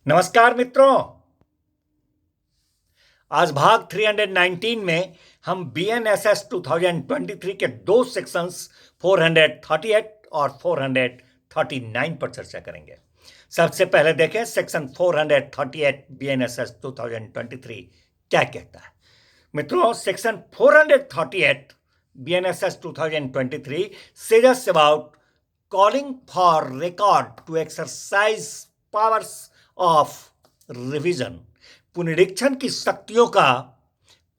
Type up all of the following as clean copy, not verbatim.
नमस्कार मित्रों। आज भाग 319 में हम BNSS 2023 के दो सेक्शंस 438 और 439 पर चर्चा करेंगे। सबसे पहले देखें सेक्शन 438 BNSS 2023 क्या कहता है। मित्रों, section 438 BNSS 2023 says us about calling for record to exercise powers of revision. पुनरीक्षण की शक्तियों का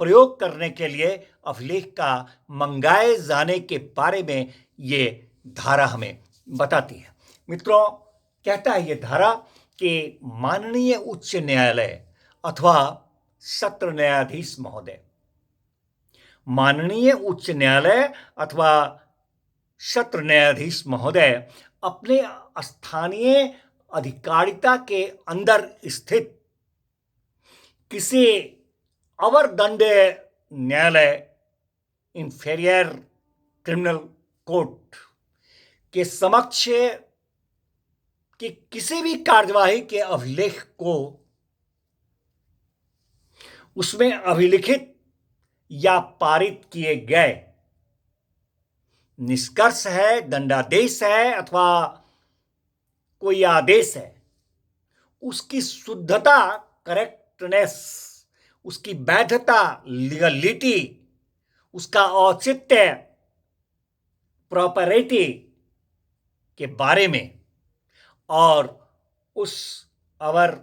प्रयोग करने के लिए अभिलेख का मंगाए जाने के बारे में ये धारा हमें बताती है। मित्रों, कहता है ये धारा कि माननीय उच्च न्यायालय अथवा सत्र न्यायाधीश महोदय, माननीय उच्च न्यायालय अथवा सत्र न्यायाधीश महोदय अपने स्थानीय अधिकारिता के अंदर स्थित किसी अवर दंडनीय न्यायालय, इंफीरियर क्रिमिनल कोर्ट के समक्ष कि किसी भी कार्यवाही के अभिलेख को उसमें अभिलिखित या पारित किए गए निष्कर्ष है, दंडादेश है अथवा कोई आदेश है, उसकी शुद्धता, करेक्टनेस, उसकी वैधता, लीगलिटी, उसका औचित्य, प्रॉपरिटी के बारे में और उस अवर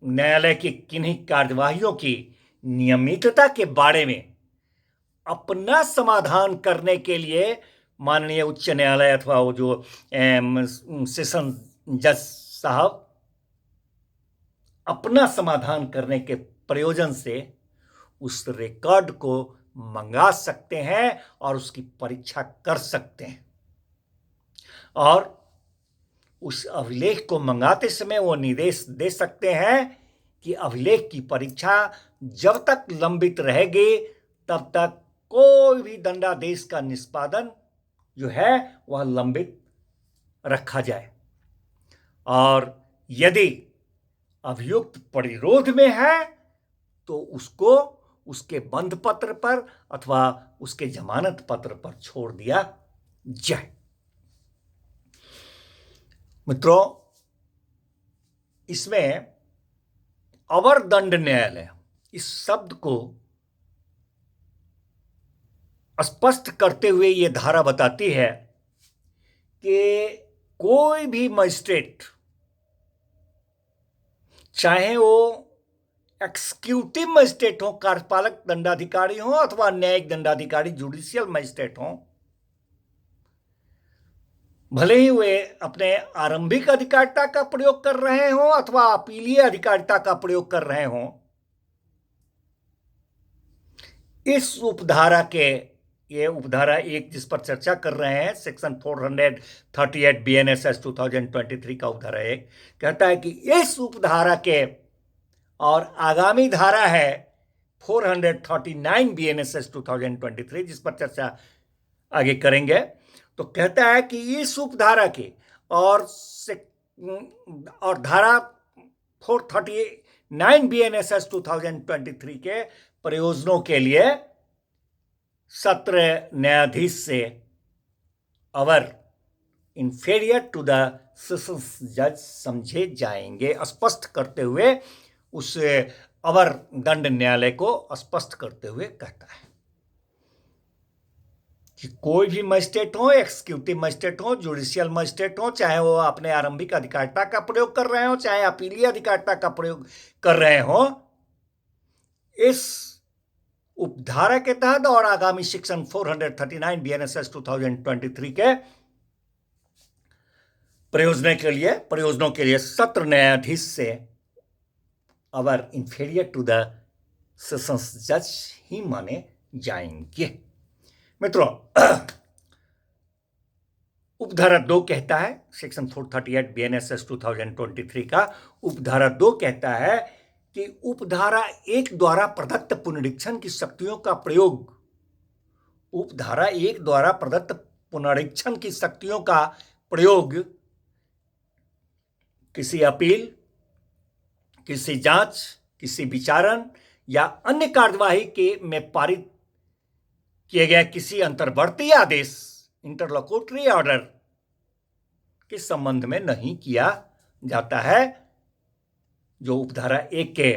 न्यायालय की किन्हीं कार्यवाहियों की नियमितता के बारे में अपना समाधान करने के लिए माननीय उच्च न्यायालय अथवा वो जो सेशन जज साहब अपना समाधान करने के प्रयोजन से उस रिकॉर्ड को मंगा सकते हैं और उसकी परीक्षा कर सकते हैं। और उस अभिलेख को मंगाते समय वो निर्देश दे सकते हैं कि अभिलेख की परीक्षा जब तक लंबित रहेगी तब तक कोई भी दंडादेश का निष्पादन जो है वह लंबित रखा जाए, और यदि अभियुक्त परिरोध में है तो उसको उसके बंध पत्र पर अथवा उसके जमानत पत्र पर छोड़ दिया जाए। मित्रों, इसमें अवर दंड न्यायालय इस शब्द को स्पष्ट करते हुए ये धारा बताती है कि कोई भी मजिस्ट्रेट, चाहे वो एक्सिक्यूटिव मजिस्ट्रेट हो, कार्यपालक दंडाधिकारी हो अथवा न्यायिक दंडाधिकारी, जुडिशियल मजिस्ट्रेट हो, भले ही वे अपने आरंभिक अधिकारिता का प्रयोग कर रहे हो अथवा अपीलीय अधिकारिता का प्रयोग कर रहे हो, इस उपधारा के, ये उपधारा एक जिस पर चर्चा कर रहे हैं, सेक्शन 438 BNSS 2023 का उपधारा एक कहता है कि इस उपधारा के और आगामी धारा है 439 BNSS 2023 जिस पर चर्चा आगे करेंगे, तो कहता है कि इस उपधारा के और धारा 439 BNSS 2023 के प्रयोजनों के लिए सत्र न्यायाधीश से अवर इंफीरियर टू द सेशंस जज समझे जाएंगे, स्पष्ट करते हुए उस अवर दंड न्यायालय को स्पष्ट करते हुए कहता है कि कोई भी मजिस्ट्रेट हो, एक्सिक्यूटिव मजिस्ट्रेट हो, जुडिशियल मजिस्ट्रेट हो, चाहे वो अपने आरंभिक अधिकारिता का प्रयोग कर रहे हो, चाहे अपीलीय अधिकारिता का प्रयोग कर रहे हो, इस उपधारा के तहत और आगामी सेक्शन 439 BNSS 2023 के प्रयोजनों के लिए सत्र न्यायाधीश से अवर इंफीरियर टू द सेशंस जज ही माने जाएंगे। मित्रों, उपधारा 2 कहता है, सेक्शन 438 BNSS 2023 का उपधारा 2 कहता है कि उपधारा 1 द्वारा प्रदत्त पुनरीक्षण की शक्तियों का प्रयोग, उपधारा 1 द्वारा प्रदत्त पुनरीक्षण की शक्तियों का प्रयोग किसी अपील, किसी जांच, किसी विचारण या अन्य कार्यवाही के में पारित किए गए किसी अंतर्वर्ती आदेश, इंटरलोकुटरी ऑर्डर के संबंध में नहीं किया जाता है, जो उपधारा 1 के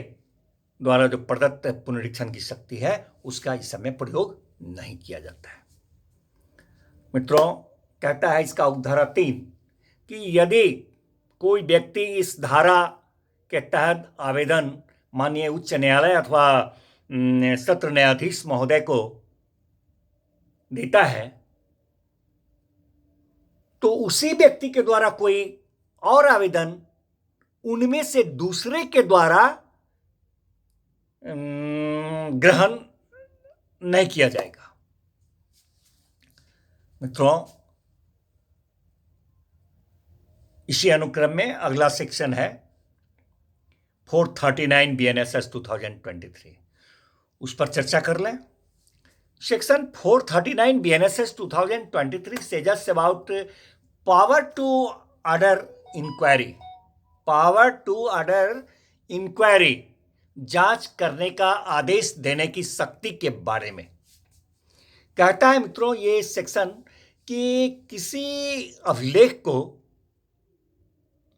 द्वारा जो प्रदत्त पुनरीक्षण की शक्ति है उसका इस समय प्रयोग नहीं किया जाता है। मित्रों, कहता है इसका उपधारा 3 कि यदि कोई व्यक्ति इस धारा के तहत आवेदन माननीय उच्च न्यायालय अथवा सत्र न्यायाधीश महोदय को देता है तो उसी व्यक्ति के द्वारा कोई और आवेदन उनमें से दूसरे के द्वारा ग्रहण नहीं किया जाएगा। मित्रों, इसी अनुक्रम में अगला सेक्शन है 439 BNSS 2023, उस पर चर्चा कर लें। Section 439 BNSS 2023 says us about power to order inquiry, power to order inquiry, जांच करने का आदेश देने की शक्ति के बारे में कहता है। मित्रों, ये सेक्शन कि किसी अभिलेख को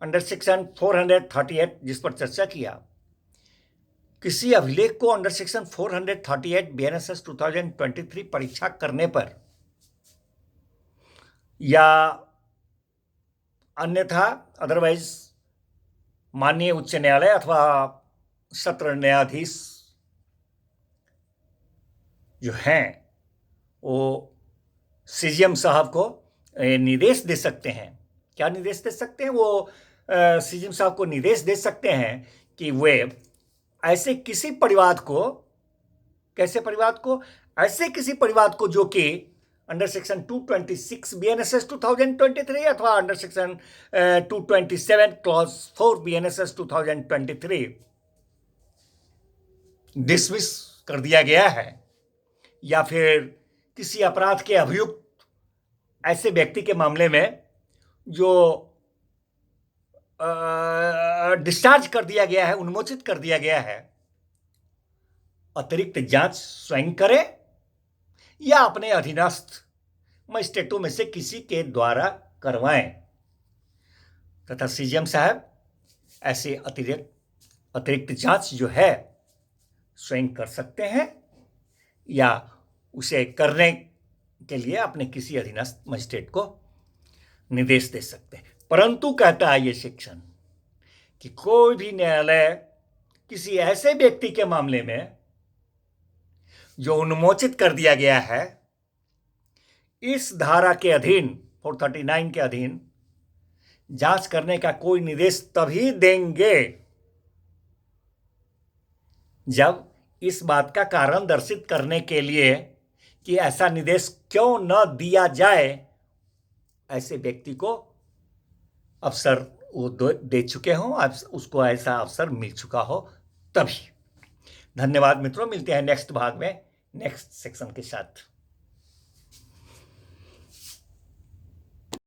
अंडर सेक्शन 438 जिस पर चर्चा किया, किसी अभिलेख को अंडर सेक्शन 438 BNSS 2023 परीक्षा करने पर या अन्यथा अदरवाइज माननीय उच्च न्यायालय अथवा सत्र न्यायाधीश जो हैं वो सीजीएम साहब को निर्देश दे सकते हैं। क्या निर्देश दे सकते हैं? वो सीजीएम साहब को निर्देश दे सकते हैं कि वे ऐसे किसी परिवाद को, कैसे परिवाद को? ऐसे किसी परिवाद को जो कि अंडर सेक्शन 226 BNSS 2023 अथवा under section 227 clause 4 BNSS 2023 dismiss कर दिया गया है, या फिर किसी अपराध के अभियुक्त ऐसे व्यक्ति के मामले में जो डिस्चार्ज कर दिया गया है, उन्मोचित कर दिया गया है, अतिरिक्त जांच स्वयं करे या अपने अधीनस्थ मजिस्ट्रेटों में से किसी के द्वारा करवाएं, तथा सीजीएम साहब ऐसे अतिरिक्त जांच जो है स्वयं कर सकते हैं या उसे करने के लिए अपने किसी अधीनस्थ मजिस्ट्रेट को निर्देश दे सकते हैं। परंतु कहता है ये सेक्शन कि कोई भी न्यायालय किसी ऐसे व्यक्ति के मामले में जो उन्मोचित कर दिया गया है, इस धारा के अधीन 439 के अधीन जांच करने का कोई निर्देश तभी देंगे जब इस बात का कारण दर्शित करने के लिए कि ऐसा निर्देश क्यों न दिया जाए ऐसे व्यक्ति को अवसर वो दे चुके हों, उसको ऐसा अवसर मिल चुका हो तभी। धन्यवाद मित्रों, मिलते हैं नेक्स्ट भाग में नेक्स्ट सेक्शन के साथ।